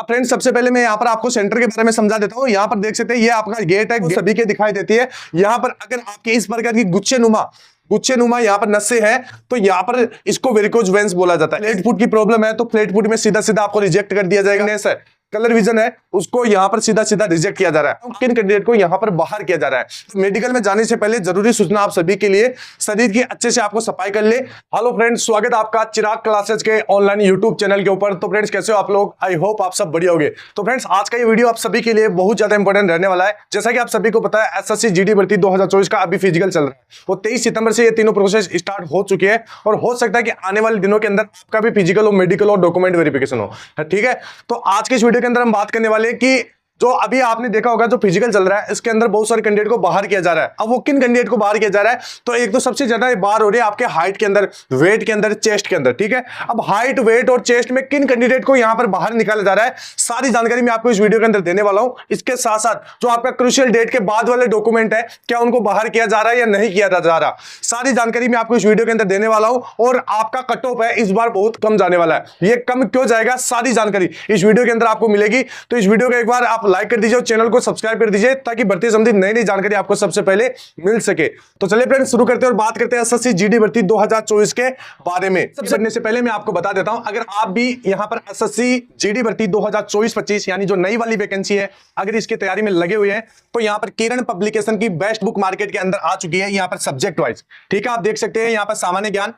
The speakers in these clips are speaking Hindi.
अब फ्रेंड्स सबसे पहले मैं यहाँ पर आपको सेंटर के बारे में समझा देता हूँ। यहाँ पर देख सकते हैं ये आपका गेट है, सभी के दिखाई देती है। यहाँ पर अगर आपके इस प्रकार की गुच्छे नुमा यहाँ पर नसें हैं तो यहाँ पर इसको वेरिकोज वेन्स बोला जाता है। फ्लैट फुट की प्रॉब्लम है तो फ्लैट फुट में सीधा सीधा आपको रिजेक्ट कर दिया जाएगा। कलर विजन है उसको यहाँ पर सीधा सीधा रिजेक्ट किया जा रहा है। किन कैंडिडेट को यहाँ पर बाहर किया जा रहा है। तो मेडिकल में जाने से पहले जरूरी सूचना आप सभी के लिए, शरीर की अच्छे से आपको सफाई कर ले। हेलो फ्रेंड्स, स्वागत है आपका चिराग क्लासेस के ऑनलाइन यूट्यूब चैनल के ऊपर। तो फ्रेंड्स कैसे हो आप लोग, आई होप आप सब बढ़िया होंगे। तो फ्रेंड्स आज का ये वीडियो आप सभी के लिए बहुत ज्यादा इंपॉर्टेंट रहने वाला है। जैसा कि आप सभी को पता है एसएससी जीडी भर्ती 2024 का अभी फिजिकल चल रहा है। वो 23 सितंबर से ये तीनों प्रोसेस स्टार्ट हो चुके हैं और हो सकता है कि आने वाले दिनों के अंदर आपका भी फिजिकल हो, मेडिकल और डॉक्यूमेंट वेरिफिकेशन हो। ठीक है, तो आज के इस वीडियो के अंदर हम बात करने वाले कि जो अभी आपने देखा होगा जो फिजिकल चल रहा है इसके अंदर बहुत सारे कैंडिडेट को बाहर किया जा रहा है। अब वो किन कैंडिडेट को बाहर किया जा रहा है, तो एक तो सबसे ज्यादा बाहर हो रही है आपके हाइट के अंदर, वेट के अंदर, चेस्ट के अंदर। ठीक है, अब हाइट, वेट और चेस्ट में किन कैंडिडेट को यहां पर बाहर निकाला जा रहा है, सारी जानकारी मैं आपको इस वीडियो के अंदर देने वाला हूं। इसके साथ साथ जो आपका क्रूशियल डेट के बाद वाले डॉक्यूमेंट है, क्या उनको बाहर किया जा रहा है या नहीं किया जा रहा, सारी जानकारी मैं आपको इस वीडियो के अंदर देने वाला हूं। और आपका कट ऑफ है इस बार बहुत कम जाने वाला है। ये कम क्यों जाएगा, सारी जानकारी इस वीडियो के अंदर आपको मिलेगी। तो इस वीडियो को एक बार आप लाइक कर दीजिए, चैनल को सब्सक्राइब कर दीजिए ताकि भर्ती संबंधी नई नई जानकारी आपको सबसे पहले मिल सके। तो चलिए फ्रेंड्स शुरू करते हैं और बात करते हैं एसएससी जीडी भर्ती 2024 के बारे में। सबसे करने से पहले मैं आपको बता देता हूं, अगर आप भी यहां पर एसएससी जीडी भर्ती 2024-25 यानी जो नई वाली वैकेंसी है, अगर इसकी तैयारी में लगे हुए हैं तो यहां पर किरण पब्लिकेशन की बेस्ट बुक मार्केट के अंदर आ चुकी है, यहां पर सब्जेक्ट वाइज। ठीक है, आप देख सकते हैं यहां पर सामान्य ज्ञान,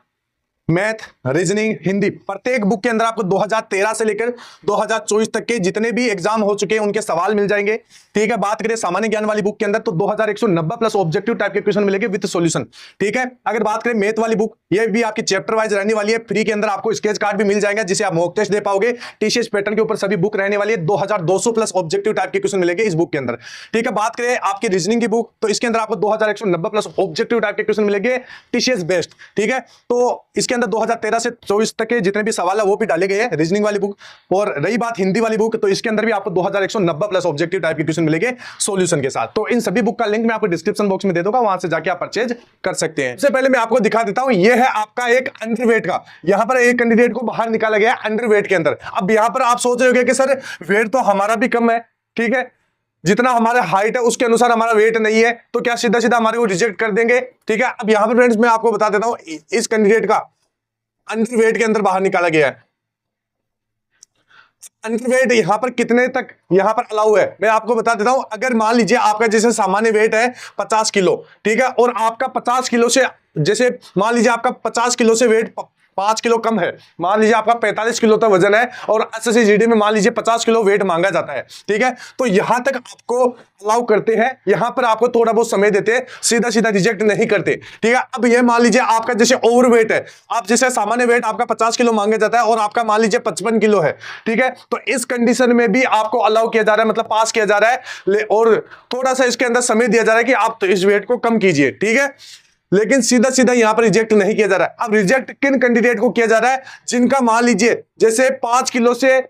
मैथ, रीजनिंग, हिंदी, प्रत्येक बुक के अंदर आपको 2013 से लेकर 2024 तक के जितने भी एग्जाम हो चुके हैं उनके सवाल मिल जाएंगे। ठीक है, बात करें सामान्य ज्ञान वाली बुक के अंदर तो 2190 प्लस ऑब्जेक्टिव टाइप के क्वेश्चन मिलेंगे विद सॉल्यूशन। ठीक है, अगर बात करें मैथ वाली बुक, ये भी आपकी चैप्टर वाइज रहने वाली है। फ्री के अंदर आपको स्केच कार्ड भी मिल जाएगा जिसे आप मॉक टेस्ट दे पाओगे। टीसीएस पैटर्न के ऊपर सभी बुक रहने वाली है। 2200 प्लस ऑब्जेक्टिव टाइप के क्वेश्चन मिलेंगे इस बुक के अंदर। ठीक है, बात करें आपकी रीजनिंग की बुक तो इसके अंदर आपको 2190 प्लस ऑब्जेक्टिव टाइप के क्वेश्चन मिलेंगे टीसीएस बेस्ट। ठीक है, तो इसके अंदर 2013 से 24 तक के जितने भी सवाल है वो भी डाले गए हैं रीजनिंग वाली बुक। और रही बात हिंदी वाली बुक तो इसके अंदर भी आपको 2190 प्लस ऑब्जेक्टिव टाइप के क्वेश्चन मिलेंगे सॉल्यूशन के साथ। तो इन सभी बुक का लिंक मैं आपको डिस्क्रिप्शन बॉक्स में दे दूंगा, वहां से जाके आप परचेज कर सकते हैं। सबसे पहले मैं आपको दिखा देता हूं, ये है आपका एक अंडरवेट का, यहां पर एक कैंडिडेट को बाहर निकाला गया अंडरवेट के अंदर। अब यहां पर आप सोच रहे होंगे कि सर वेट तो हमारा भी कम है, ठीक है, जितना हमारा हाइट है उसके अनुसार हमारा वेट नहीं है, तो क्या सीधा सीधा हमारे को रिजेक्ट कर देंगे। ठीक है, अब यहां पर फ्रेंड्स मैं आपको बता देता हूं, इस कैंडिडेट का अंडरवेट के अंदर बाहर निकाला गया है। अंडरवेट यहां पर कितने तक यहां पर अलाउ है मैं आपको बता देता हूं। अगर मान लीजिए आपका जैसे सामान्य वेट है 50 किलो, ठीक है, और आपका 50 किलो से, जैसे मान लीजिए आपका 50 किलो से वेट 5 किलो कम है, मान लीजिए आपका 45 किलो तक वजन है और एसएससी जीडी में मान लीजिए 50 किलो वेट मांगा जाता है। ठीक है, तो यहां तक आपको अलाउ करते हैं, यहां पर आपको थोड़ा बहुत समय देते हैं, सीधा सीधा रिजेक्ट नहीं करते। ठीक है, अब ये मान लीजिए आपका जैसे ओवरवेट है, आप जैसे सामान्य वेट आपका 50 किलो मांगा जाता है और आपका मान लीजिए 55 किलो है। ठीक है, तो इस कंडीशन में भी आपको अलाउ किया जा रहा है, मतलब पास किया जा रहा है और थोड़ा सा इसके अंदर समय दिया जा रहा है कि आप तो इस वेट को कम कीजिए। ठीक है, लेकिन सीधा सीधा यहां पर रिजेक्ट नहीं किया जा रहा है। अब रिजेक्ट किन कैंडिडेट को किया जा रहा है, जिनका मान लीजिए जैसे 5 किलो से,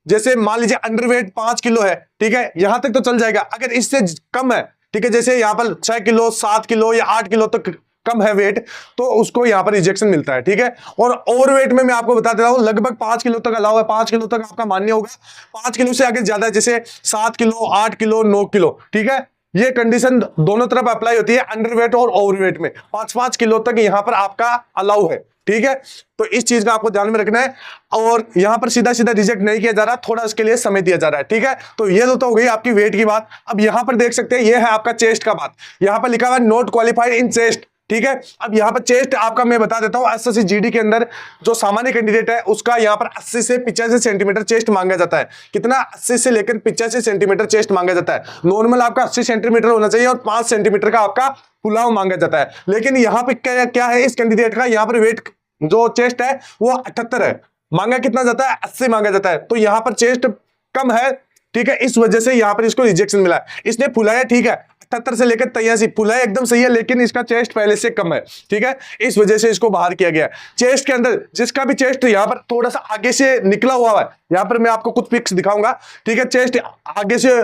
जैसे मान लीजिए अंडरवेट 5 किलो है, ठीक है, यहां तक तो चल जाएगा। अगर इससे कम है, ठीक है, जैसे यहां पर 6 किलो, 7 किलो या 8 किलो तक कम है वेट, तो उसको यहां पर रिजेक्शन मिलता है। ठीक है, और ओवरवेट में मैं आपको बता देता हूं लगभग 5 किलो तक अलाउ है, 5 किलो तक आपका मान्य होगा। 5 किलो से अगर ज्यादा, जैसे 7 किलो, 8 किलो, 9 किलो, ठीक है, ये कंडीशन दोनों तरफ अप्लाई होती है, अंडरवेट और ओवरवेट में 5-5 किलो तक यहां पर आपका अलाउ है। ठीक है, तो इस चीज का आपको ध्यान में रखना है और यहां पर सीधा सीधा रिजेक्ट नहीं किया जा रहा, थोड़ा इसके लिए समय दिया जा रहा है। ठीक है, तो ये तो हो गई आपकी वेट की बात। अब यहां पर देख सकते हैं ये है आपका चेस्ट का बात, यहां पर लिखा हुआ है नॉट क्वालिफाइड इन चेस्ट। ठीक है, अब यहां पर चेस्ट आपका मैं बता देता हूं, एसएससी जीडी के अंदर जो सामान्य कैंडिडेट है उसका यहां पर 80 से 85 सेंटीमीटर चेस्ट मांगा जाता है। कितना, 80 से लेकर 85 सेंटीमीटर चेस्ट मांगा जाता है। नॉर्मल आपका 80 सेंटीमीटर होना चाहिए और 5 सेंटीमीटर का आपका पुलाव मांगा जाता है। लेकिन यहां पर क्या है इस कैंडिडेट का, यहां पर वेट जो चेस्ट है वो 78 है, मांगा कितना जाता है, 80 मांगा जाता है, तो यहां पर चेस्ट कम है। ठीक है, इस वजह से यहां पर इसको रिजेक्शन मिला है। इसने फुलाया, ठीक है, 78 से लेकर 83 फुलाया एकदम सही है, लेकिन इसका चेस्ट पहले से कम है। ठीक है, इस वजह से इसको बाहर किया गया। चेस्ट के अंदर जिसका भी चेस्ट यहां पर थोड़ा सा आगे से निकला हुआ है, यहां पर मैं आपको कुछ पिक्स दिखाऊंगा। ठीक है, चेस्ट आगे से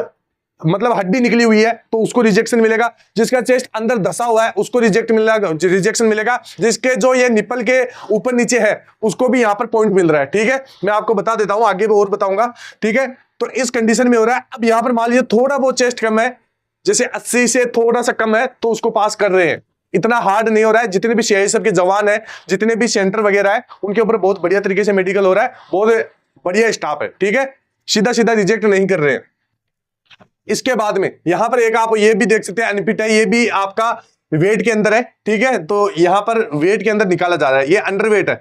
मतलब हड्डी निकली हुई है तो उसको रिजेक्शन मिलेगा। जिसका चेस्ट अंदर धसा हुआ है उसको रिजेक्शन मिलेगा। जिसके जो ये निपल के ऊपर नीचे है उसको भी यहाँ पर पॉइंट मिल रहा है। ठीक है, मैं आपको बता देता हूं, आगे भी और बताऊंगा। ठीक है, तो इस कंडीशन में हो रहा है। अब यहां पर मान लीजिए थोड़ा बहुत चेस्ट कम है, जैसे 80 से थोड़ा सा कम है, तो उसको पास कर रहे हैं। इतना हार्ड नहीं हो रहा है। जितने भी सीआईएसएफ के जवान है, जितने भी सेंटर वगैरह है, उनके ऊपर बहुत बढ़िया तरीके से मेडिकल हो रहा है, बहुत बढ़िया स्टाफ है, ठीक है, सीधा सीधा रिजेक्ट नहीं कर रहे हैं। इसके बाद में यहां पर एक आप ये भी देख सकते हैं, अनफिट है, ये भी आपका वेट के अंदर है, ठीक है, तो यहां पर वेट के अंदर निकाला जा रहा है, ये अंडरवेट है।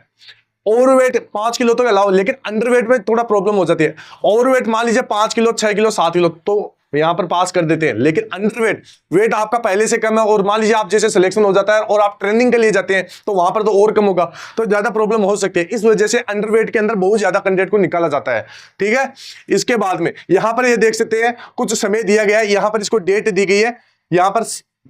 ओवरवेट 5 किलो तो अलाउ, लेकिन अंडरवेट में थोड़ा प्रॉब्लम हो जाती है। ओवरवेट मान लीजिए 5 किलो, 6 किलो, 7 किलो तो यहां पर पास कर देते हैं, लेकिन अंडरवेट, वेट आपका पहले से कम है और मान लीजिए आप जैसे सिलेक्शन हो जाता है और आप ट्रेनिंग के लिए जाते हैं, तो वहां पर तो और कम होगा, तो ज्यादा प्रॉब्लम हो सकती है। इस वजह से अंडरवेट के अंदर बहुत ज्यादा कैंडिडेट को निकाला जाता है, ठीक है। इसके बाद में यहां पर ये देख सकते हैं कुछ समय दिया गया है, यहां पर इसको डेट दी गई है, यहां पर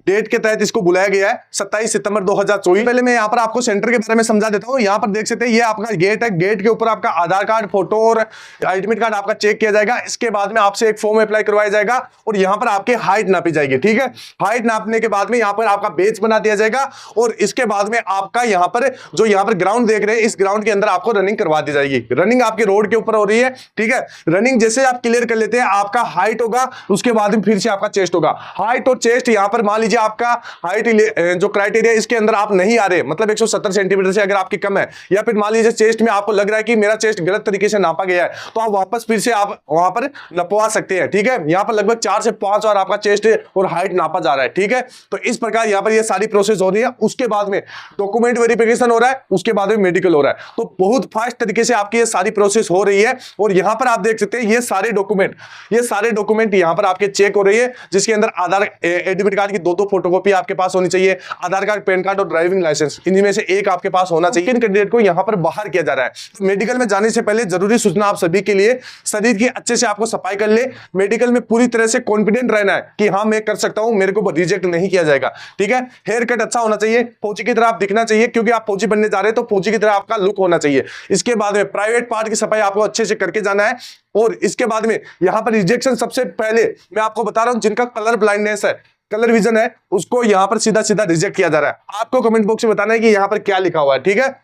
डेट के तहत इसको बुलाया गया है 27 सितंबर 2024। पहले मैं यहाँ पर आपको सेंटर के बारे में समझा देता हूँ। यहाँ पर देख सकते हैं ये आपका गेट है, गेट के ऊपर आपका आधार कार्ड, फोटो और एडमिट कार्ड आपका चेक किया जाएगा। इसके बाद में आपसे एक फॉर्म अप्लाई करवाया जाएगा और यहाँ पर आपकी हाइट नापी जाएगी, ठीक है। हाइट नापने के बाद में यहाँ पर आपका बेच बना दिया जाएगा और इसके बाद में आपका यहाँ पर जो यहाँ पर ग्राउंड देख रहे हैं, इस ग्राउंड के अंदर आपको रनिंग करवा दी जाएगी। रनिंग आपके रोड के ऊपर हो रही है, ठीक है। रनिंग जैसे आप क्लियर कर लेते हैं, आपका हाइट होगा, उसके बाद में फिर से आपका चेस्ट होगा। हाइट और चेस्ट यहाँ पर मान लीजिए आपका हाइट जो क्राइटेरिया इसके अंदर आप नहीं आ रहे, मतलब 170 सेंटीमीटर से अगर आपकी कम है, या फिर मान लीजिए चेस्ट में आपको लग रहा है कि मेरा चेस्ट गलत तरीके से नापा गया है, तो आप वापस फिर से आप वहां पर नपवा सकते हैं, ठीक है। यहां पर लगभग 4 से 5 बार आपका चेस्ट और हाइट नापा जा रहा है, ठीक है। तो इस प्रकार यहां पर ये सारी प्रोसेस हो रही है। उसके बाद में डॉक्यूमेंट वेरिफिकेशन हो रहा है, उसके बाद में मेडिकल हो रहा है। तो बहुत फास्ट तरीके से आपकी ये सारी प्रोसेस हो रही है। और यहां पर आप देख सकते हैं ये सारे डॉक्यूमेंट यहां पर आपके चेक हो रही है, जिसके अंदर आधार, एडमिट कार्ड की 2-2 फोटोकॉपी आपके पास होनी चाहिए, आधार कार्ड, पैन कार्ड और ड्राइविंग लाइसेंस, इनमें से एक आपके पास होना चाहिए। इन कैंडिडेट को यहां पर बाहर किया जा रहा है। तो मेडिकल में जाने से पहले जरूरी सूचना आप सभी के लिए, शरीर की अच्छे से आपको सफाई कर ले, मेडिकल में पूरी तरह से कॉन्फिडेंट रहना है कि हाँ मैं कर सकता हूं, मेरे को रिजेक्ट नहीं किया जाएगा, ठीक है। हेयर कट अच्छा होना चाहिए, फौजी की तरह आप दिखना चाहिए, क्योंकि आप फौजी बनने जा रहे हैं, तो फौजी की तरह आपका लुक होना चाहिए। इसके बाद में प्राइवेट पार्ट की सफाई आपको अच्छे से करके जाना है। और इसके बाद में यहां पर रिजेक्शन सबसे पहले मैं आपको बता रहा हूं, जिनका कलर ब्लाइंडनेस है, कलर विजन है, उसको यहां पर सीधा सीधा रिजेक्ट किया जा रहा है। आपको कमेंट बॉक्स में बताना है कि यहां पर क्या लिखा हुआ है, ठीक है।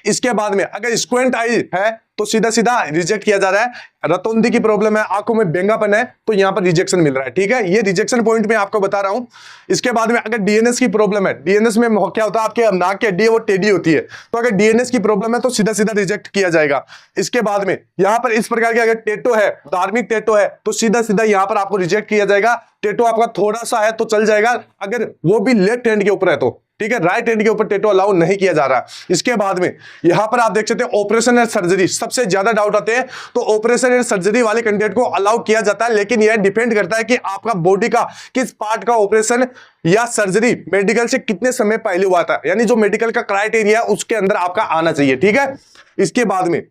इसके बाद में अगर स्क्वेंट आई है तो सीधा सीधा रिजेक्ट किया जा रहा है। रतौंधी की प्रॉब्लम है, आंखों में बेंगापन है, तो यहां पर रिजेक्शन मिल रहा है, ठीक है। ये रिजेक्शन पॉइंट में आपको बता रहा हूं। इसके बाद में अगर डीएनएस की प्रॉब्लम है, डीएनएस में क्या होता है, आपके नाक की हड्डी है वो टेढ़ी होती है, तो अगर डीएनएस की प्रॉब्लम है तो सीधा सीधा रिजेक्ट किया जाएगा। इसके बाद में यहां पर इस प्रकार की अगर टेटो है, धार्मिक टेटो है, तो सीधा सीधा यहां पर आपको रिजेक्ट किया जाएगा। टेटो आपका थोड़ा सा है तो चल जाएगा, अगर वो भी लेफ्ट हैंड के ऊपर है तो, ठीक है। राइट हैंड के ऊपर टेटो अलाउ नहीं किया जा रहा। इसके बाद में यहां पर आप देख सकते हैं ऑपरेशन एंड सर्जरी, सबसे ज्यादा डाउट आते हैं, तो ऑपरेशन एंड सर्जरी वाले कैंडिडेट को अलाउ किया जाता है, लेकिन यह डिपेंड करता है कि आपका बॉडी का किस पार्ट का ऑपरेशन या सर्जरी मेडिकल से कितने समय पहले हुआ था, यानी जो मेडिकल का क्राइटेरिया उसके अंदर आपका आना चाहिए, ठीक है। इसके बाद में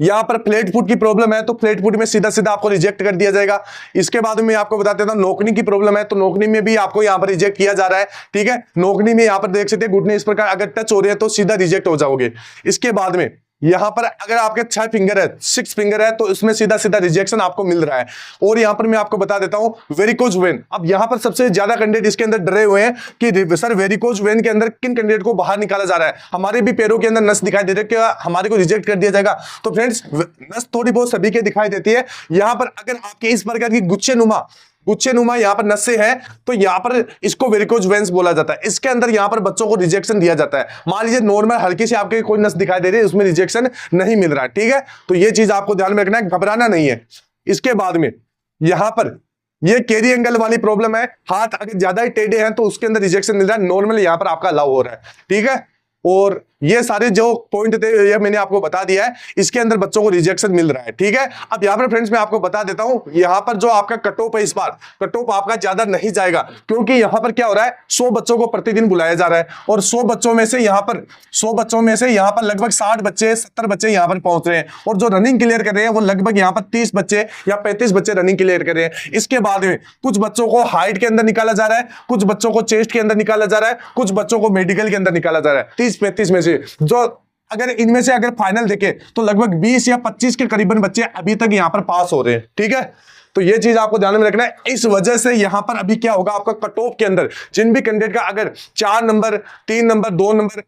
यहां पर फ्लैट फुट की प्रॉब्लम है, तो फ्लैट फुट में सीधा सीधा आपको रिजेक्ट कर दिया जाएगा। इसके बाद में आपको बता देता हूं, नोकनी की प्रॉब्लम है, तो नोकनी में भी आपको यहां पर रिजेक्ट किया जा रहा है, ठीक है। नोकनी में यहां पर देख सकते हैं घुटने इस प्रकार अगर टच हो रहे हैं तो सीधा रिजेक्ट हो जाओगे। इसके बाद में यहां पर अगर आपके 6 फिंगर है, 6 फिंगर है, तो इसमें सीधा सीधा रिजेक्शन आपको मिल रहा है। और यहां पर मैं आपको बता देता हूं वेरिकोज वेन, अब यहां पर सबसे ज्यादा कैंडिडेट इसके अंदर डरे हुए हैं कि सर वेरिकोज वेन के अंदर किन कैंडिडेट को बाहर निकाला जा रहा है, हमारे भी पैरों के अंदर नस दिखाई दे रही है, क्या हमारे को रिजेक्ट कर दिया जाएगा। तो फ्रेंड्स नस थोड़ी बहुत सभी के दिखाई देती है। यहां पर अगर आपके इस प्रकार की गुच्छे नुमा यहां पर नसें हैं, तो यहां पर इसको वेरिकोज वेन्स बोला जाता है। इसके अंदर यहां पर बच्चों को रिजेक्शन दिया जाता है। मान लीजिए नॉर्मल हल्की से आपके कोई नस दिखाई दे रही है, उसमें रिजेक्शन नहीं मिल रहा है, ठीक है। तो ये चीज आपको ध्यान में रखना है, घबराना नहीं है। इसके बाद में यहां पर ये कैरी एंगल वाली प्रॉब्लम है, हाथ अगर ज्यादा ही टेढ़े हैं तो उसके अंदर रिजेक्शन मिल रहा है, नॉर्मल यहां पर आपका अलाउ हो रहा है, ठीक है। और ये सारे जो पॉइंट थे ये मैंने आपको बता दिया है, इसके अंदर बच्चों को रिजेक्शन मिल रहा है, ठीक है। अब यहां पर फ्रेंड्स मैं आपको बता देता हूं, यहां पर जो आपका कट ऑफ है, इस बार कट ऑफ आपका ज्यादा नहीं जाएगा, क्योंकि यहां पर क्या हो रहा है, 100 बच्चों को प्रतिदिन बुलाया जा रहा है, और 100 बच्चों में से यहां पर लगभग 60 बच्चे 70 बच्चे यहां पर पहुंच रहे हैं, और जो रनिंग क्लियर कर रहे हैं वो लगभग यहां पर 30 बच्चे या 35 बच्चे रनिंग क्लियर कर रहे हैं। इसके बाद में कुछ बच्चों को हाइट के अंदर निकाला जा रहा है, कुछ बच्चों को चेस्ट के अंदर निकाला जा रहा है, कुछ बच्चों को मेडिकल के अंदर निकाला जा रहा है। 30-35 में से जो अगर इनमें से अगर फाइनल देखें तो लगभग 20 या 25 के करीबन बच्चे अभी तक यहां पर पास हो रहे हैं, ठीक है। तो ये चीज आपको ध्यान में रखना है। इस वजह से यहां पर अभी क्या होगा, आपका कट ऑफ के अंदर जिन भी कैंडिडेट का अगर 4 नंबर 3 नंबर 2 नंबर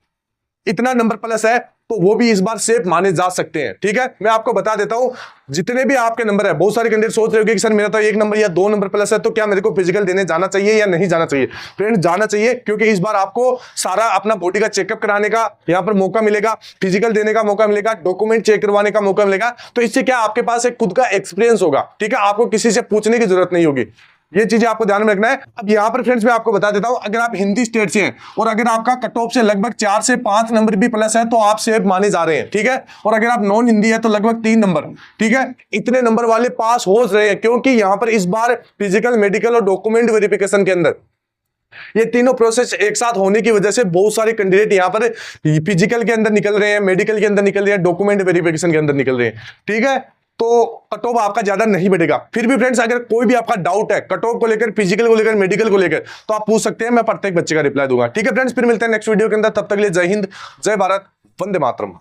इतना नंबर प्लस है, तो वो भी इस बार सेफ माने जा सकते हैं। ठीक है, मैं आपको बता देता हूं, जितने भी आपके नंबर है, बहुत सारे कैंडिडेट सोच रहे हो कि सर मेरा तो 1 नंबर या 2 नंबर प्लस है, तो क्या मेरे को फिजिकल देने जाना चाहिए या नहीं जाना चाहिए? फ्रेंड, जाना चाहिए, क्योंकि इस बार आपको सारा अपना बॉडी का चेकअप कराने का यहां पर मौका मिलेगा, फिजिकल देने का मौका मिलेगा, डॉक्यूमेंट चेक करवाने का मौका मिलेगा। तो इससे क्या आपके पास एक खुद का एक्सपीरियंस होगा। ठीक है, आपको किसी से पूछने की जरूरत नहीं होगी। ये चीजें आपको ध्यान में रखना है। अब यहां पर फ्रेंड्स मैं आपको बता देता हूं, अगर आप हिंदी स्टेट से हैं और अगर आपका कट ऑफ से लगभग 4 से 5 नंबर भी प्लस है तो आप सेफ माने जा रहे हैं। ठीक है, और अगर आप नॉन हिंदी है तो लगभग 3 नंबर। ठीक है, इतने नंबर वाले पास हो रहे हैं, क्योंकि यहां पर इस बार फिजिकल, मेडिकल और डॉक्यूमेंट वेरिफिकेशन के अंदर ये तीनों प्रोसेस एक साथ होने की वजह से बहुत सारे कैंडिडेट यहां पर फिजिकल के अंदर निकल रहे हैं, मेडिकल के अंदर निकल रहे हैं, डॉक्यूमेंट वेरिफिकेशन के अंदर निकल रहे हैं। ठीक है, तो कट ऑफ आपका ज्यादा नहीं बढ़ेगा। फिर भी फ्रेंड्स, अगर कोई भी आपका डाउट है कट ऑफ को लेकर, फिजिकल को लेकर, मेडिकल को लेकर, तो आप पूछ सकते हैं, मैं प्रत्येक बच्चे का रिप्लाई दूंगा। ठीक है फ्रेंड्स, फिर मिलते हैं नेक्स्ट वीडियो के अंदर। तब तक के लिए जय हिंद, जय भारत, वंदे मातरम।